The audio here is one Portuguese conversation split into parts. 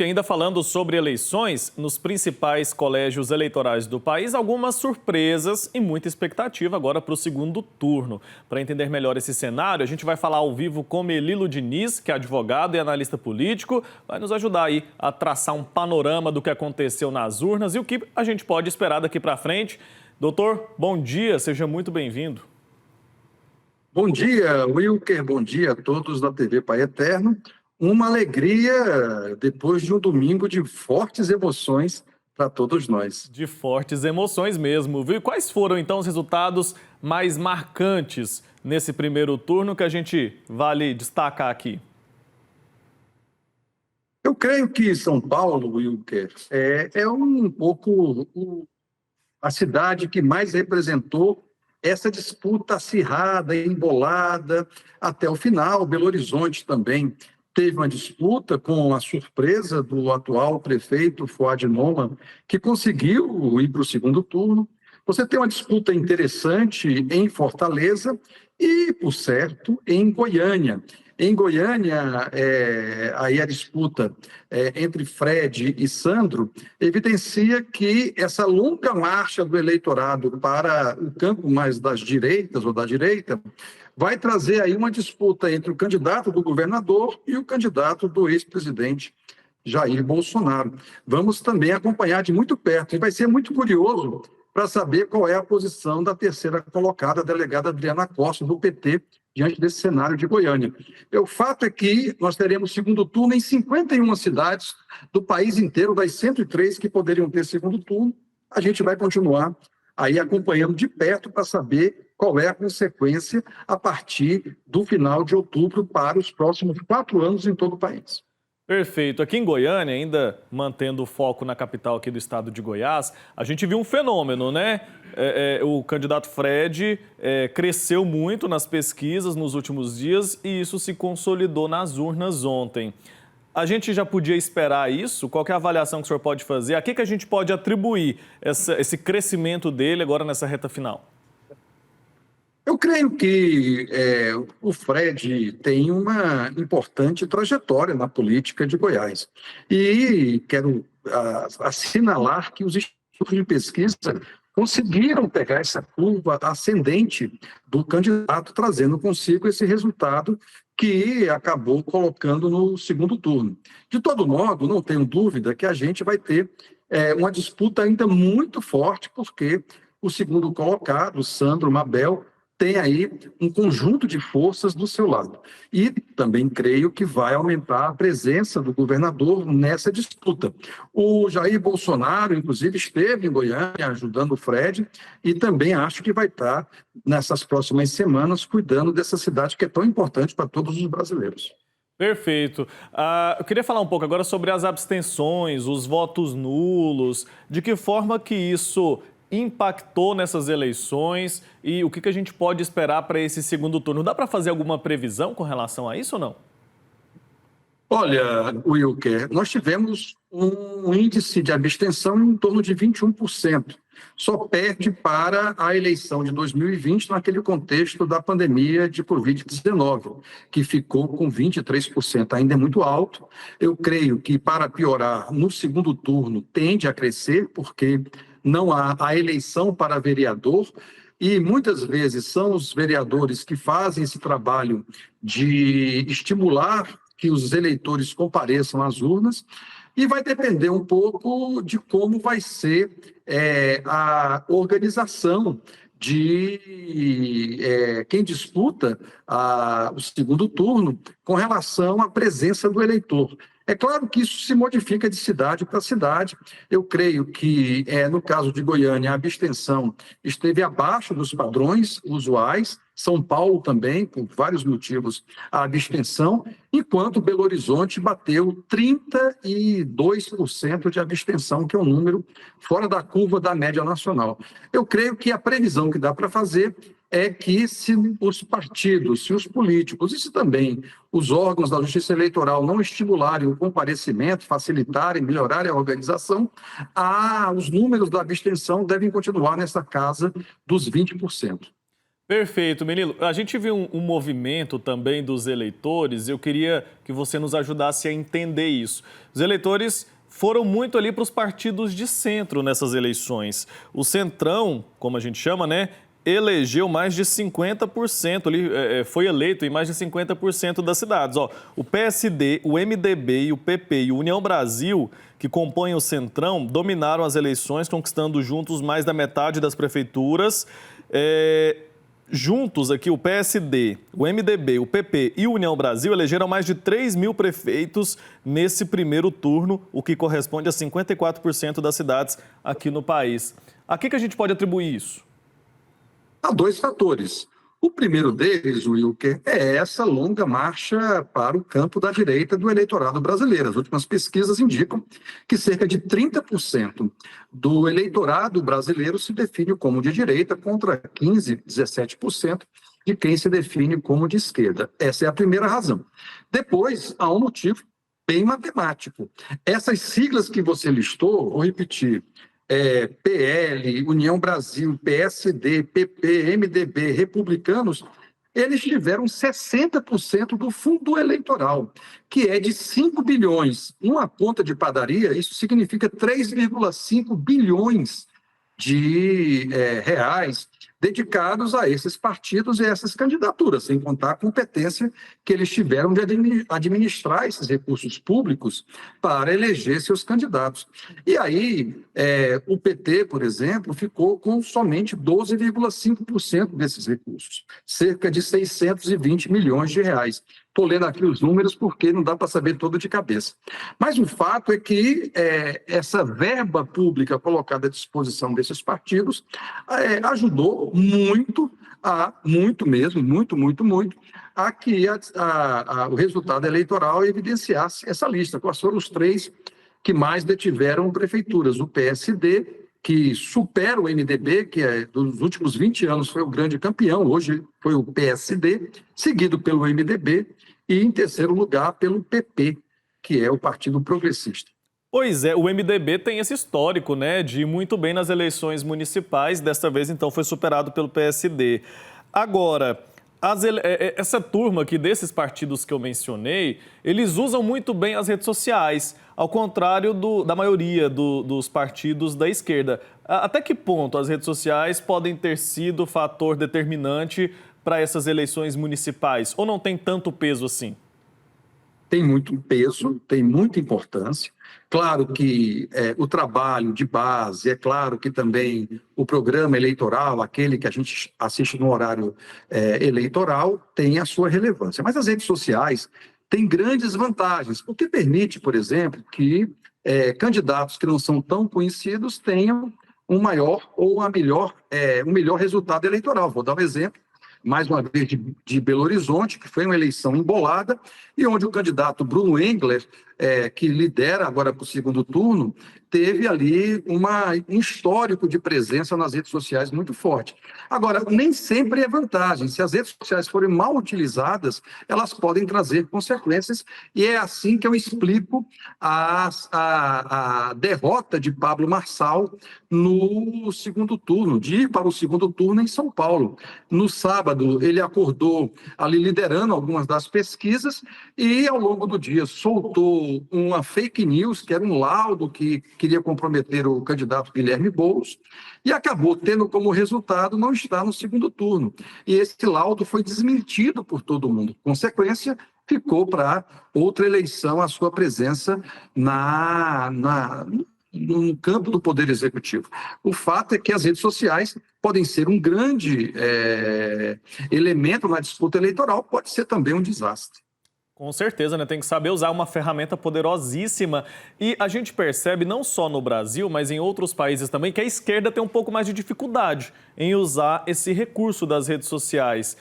E ainda falando sobre eleições, nos principais colégios eleitorais do país, algumas surpresas e muita expectativa agora para o segundo turno. Para entender melhor esse cenário, a gente vai falar ao vivo com Melilo Diniz, que é advogado e analista político, vai nos ajudar aí a traçar um panorama do que aconteceu nas urnas e o que a gente pode esperar daqui para frente. Doutor, bom dia, seja muito bem-vindo. Bom dia, Wilker, bom dia a todos da TV Pai Eterno. Uma alegria depois de um domingo de fortes emoções para todos nós. De fortes emoções mesmo, viu? E quais foram então os resultados mais marcantes nesse primeiro turno que a gente vale destacar aqui? Eu creio que São Paulo, Wilker, é um pouco a cidade que mais representou essa disputa acirrada, embolada, até o final. Belo Horizonte também teve uma disputa com a surpresa do atual prefeito, Fuad Noman, que conseguiu ir para o segundo turno. Você tem uma disputa interessante em Fortaleza e, por certo, em Goiânia. Em Goiânia, aí a disputa entre Fred e Sandro evidencia que essa longa marcha do eleitorado para o campo mais das direitas ou da direita vai trazer aí uma disputa entre o candidato do governador e o candidato do ex-presidente Jair Bolsonaro. Vamos também acompanhar de muito perto e vai ser muito curioso para saber qual é a posição da terceira colocada, a delegada Adriana Costa, do PT, diante desse cenário de Goiânia. O fato é que nós teremos segundo turno em 51 cidades do país inteiro, das 103 que poderiam ter segundo turno. A gente vai continuar aí acompanhando de perto para saber qual é a consequência a partir do final de outubro para os próximos 4 anos em todo o país. Perfeito. Aqui em Goiânia, ainda mantendo o foco na capital aqui do estado de Goiás, a gente viu um fenômeno, né? O candidato Fred cresceu muito nas pesquisas nos últimos dias e isso se consolidou nas urnas ontem. A gente já podia esperar isso? Qual que é a avaliação que o senhor pode fazer? A que a gente pode atribuir esse crescimento dele agora nessa reta final? Eu creio que o Fred tem uma importante trajetória na política de Goiás. E quero assinalar que os institutos de pesquisa conseguiram pegar essa curva ascendente do candidato, trazendo consigo esse resultado que acabou colocando no segundo turno. De todo modo, não tenho dúvida que a gente vai ter uma disputa ainda muito forte, porque o segundo colocado, Sandro Mabel, tem aí um conjunto de forças do seu lado. E também creio que vai aumentar a presença do governador nessa disputa. O Jair Bolsonaro, inclusive, esteve em Goiânia ajudando o Fred e também acho que vai estar, nessas próximas semanas, cuidando dessa cidade que é tão importante para todos os brasileiros. Perfeito. Eu queria falar um pouco agora sobre as abstenções, os votos nulos, de que forma que isso impactou nessas eleições e o que a gente pode esperar para esse segundo turno. Dá para fazer alguma previsão com relação a isso ou não? Olha, Wilker, nós tivemos um índice de abstenção em torno de 21%. Só perde para a eleição de 2020, naquele contexto da pandemia de Covid-19, que ficou com 23%. Ainda é muito alto. Eu creio que, para piorar, no segundo turno tende a crescer, porque não há a eleição para vereador, e muitas vezes são os vereadores que fazem esse trabalho de estimular que os eleitores compareçam às urnas, e vai depender um pouco de como vai ser a organização de quem disputa o segundo turno com relação à presença do eleitor. É claro que isso se modifica de cidade para cidade. Eu creio que, no caso de Goiânia, a abstenção esteve abaixo dos padrões usuais. São Paulo também, por vários motivos, a abstenção, enquanto Belo Horizonte bateu 32% de abstenção, que é um número fora da curva da média nacional. Eu creio que a previsão que dá para fazer é que se os partidos, se os políticos e se também os órgãos da Justiça Eleitoral não estimularem o comparecimento, facilitarem, melhorarem a organização, os números da abstenção devem continuar nessa casa dos 20%. Perfeito, Menino. A gente viu um movimento também dos eleitores, eu queria que você nos ajudasse a entender isso. Os eleitores foram muito ali para os partidos de centro nessas eleições. O Centrão, como a gente chama, né, elegeu mais de 50%, ali, foi eleito em mais de 50% das cidades. Ó, o PSD, o MDB e o PP e o União Brasil, que compõem o Centrão, dominaram as eleições, conquistando juntos mais da metade das prefeituras. Juntos aqui, o PSD, o MDB, o PP e o União Brasil elegeram mais de 3 mil prefeitos nesse primeiro turno, o que corresponde a 54% das cidades aqui no país. A que a gente pode atribuir isso? Há dois fatores. O primeiro deles, Wilker, é essa longa marcha para o campo da direita do eleitorado brasileiro. As últimas pesquisas indicam que cerca de 30% do eleitorado brasileiro se define como de direita, contra 15%, 17% de quem se define como de esquerda. Essa é a primeira razão. Depois, há um motivo bem matemático. Essas siglas que você listou, vou repetir, PL, União Brasil, PSD, PP, MDB, Republicanos, eles tiveram 60% do fundo eleitoral, que é de 5 bilhões. Uma conta de padaria, isso significa 3,5 bilhões de reais dedicados a esses partidos e a essas candidaturas, sem contar a competência que eles tiveram de administrar esses recursos públicos para eleger seus candidatos. E aí, o PT, por exemplo, ficou com somente 12,5% desses recursos, cerca de 620 milhões de reais. Estou lendo aqui os números porque não dá para saber todo de cabeça. Mas o fato é que essa verba pública colocada à disposição desses partidos ajudou muito, a que o resultado eleitoral evidenciasse essa lista. Quais foram os três que mais detiveram prefeituras? O PSD, que supera o MDB, que dos últimos 20 anos foi o grande campeão, hoje foi o PSD, seguido pelo MDB, e em terceiro lugar pelo PP, que é o Partido Progressista. Pois é, o MDB tem esse histórico, né, de ir muito bem nas eleições municipais, desta vez então foi superado pelo PSD. Agora, essa turma aqui desses partidos que eu mencionei, eles usam muito bem as redes sociais, ao contrário da maioria dos partidos da esquerda. Até que ponto as redes sociais podem ter sido fator determinante para essas eleições municipais? Ou não tem tanto peso assim? Tem muito peso, tem muita importância. Claro que o trabalho de base, é claro que também o programa eleitoral, aquele que a gente assiste no horário eleitoral, tem a sua relevância. Mas as redes sociais têm grandes vantagens, porque permite, por exemplo, que candidatos que não são tão conhecidos tenham um maior ou um melhor resultado eleitoral. Vou dar um exemplo. Mais uma vez de Belo Horizonte, que foi uma eleição embolada, e onde o candidato Bruno Engler, que lidera agora para o segundo turno, teve ali um histórico de presença nas redes sociais muito forte. Agora, nem sempre é vantagem. Se as redes sociais forem mal utilizadas, elas podem trazer consequências, e é assim que eu explico a derrota de Pablo Marçal no segundo turno, de ir para o segundo turno em São Paulo. No sábado, ele acordou ali liderando algumas das pesquisas e, ao longo do dia, soltou uma fake news, que era um laudo que queria comprometer o candidato Guilherme Boulos, e acabou tendo como resultado não estar no segundo turno. E esse laudo foi desmentido por todo mundo. Consequência, ficou para outra eleição a sua presença no campo do Poder Executivo. O fato é que as redes sociais podem ser um grande elemento na disputa eleitoral, pode ser também um desastre. Com certeza, né? Tem que saber usar uma ferramenta poderosíssima. E a gente percebe, não só no Brasil, mas em outros países também, que a esquerda tem um pouco mais de dificuldade em usar esse recurso das redes sociais.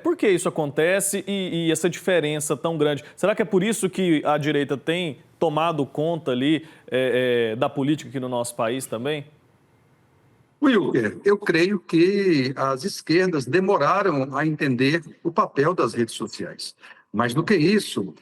Por que isso acontece e essa diferença tão grande? Será que é por isso que a direita tem tomado conta ali da política aqui no nosso país também? Wilker, eu creio que as esquerdas demoraram a entender o papel das redes sociais. Mais do que isso,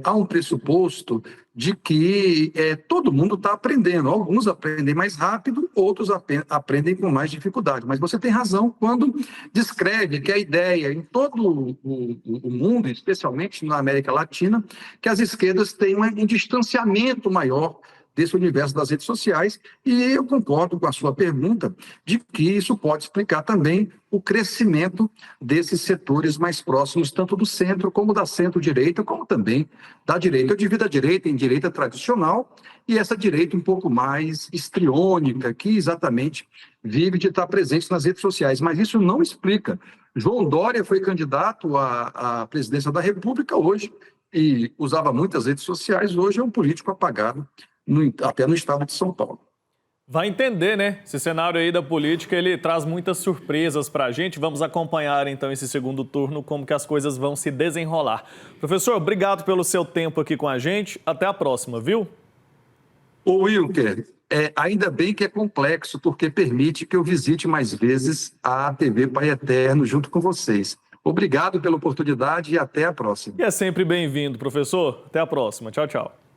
há um pressuposto de que todo mundo está aprendendo. Alguns aprendem mais rápido, outros aprendem com mais dificuldade. Mas você tem razão quando descreve que a ideia em todo o mundo, especialmente na América Latina, que as esquerdas têm um distanciamento maior desse universo das redes sociais, e eu concordo com a sua pergunta de que isso pode explicar também o crescimento desses setores mais próximos, tanto do centro como da centro-direita, como também da direita. Eu divido a direita em direita tradicional e essa direita um pouco mais histriônica, que exatamente vive de estar presente nas redes sociais, mas isso não explica. João Dória foi candidato à presidência da República hoje e usava muitas redes sociais, hoje é um político apagado até no estado de São Paulo. Vai entender, né? Esse cenário aí da política, ele traz muitas surpresas para a gente. Vamos acompanhar, então, esse segundo turno, como que as coisas vão se desenrolar. Professor, obrigado pelo seu tempo aqui com a gente. Até a próxima, viu? Ô, Wilker, ainda bem que é complexo, porque permite que eu visite mais vezes a TV Pai Eterno junto com vocês. Obrigado pela oportunidade e até a próxima. E é sempre bem-vindo, professor. Até a próxima. Tchau, tchau.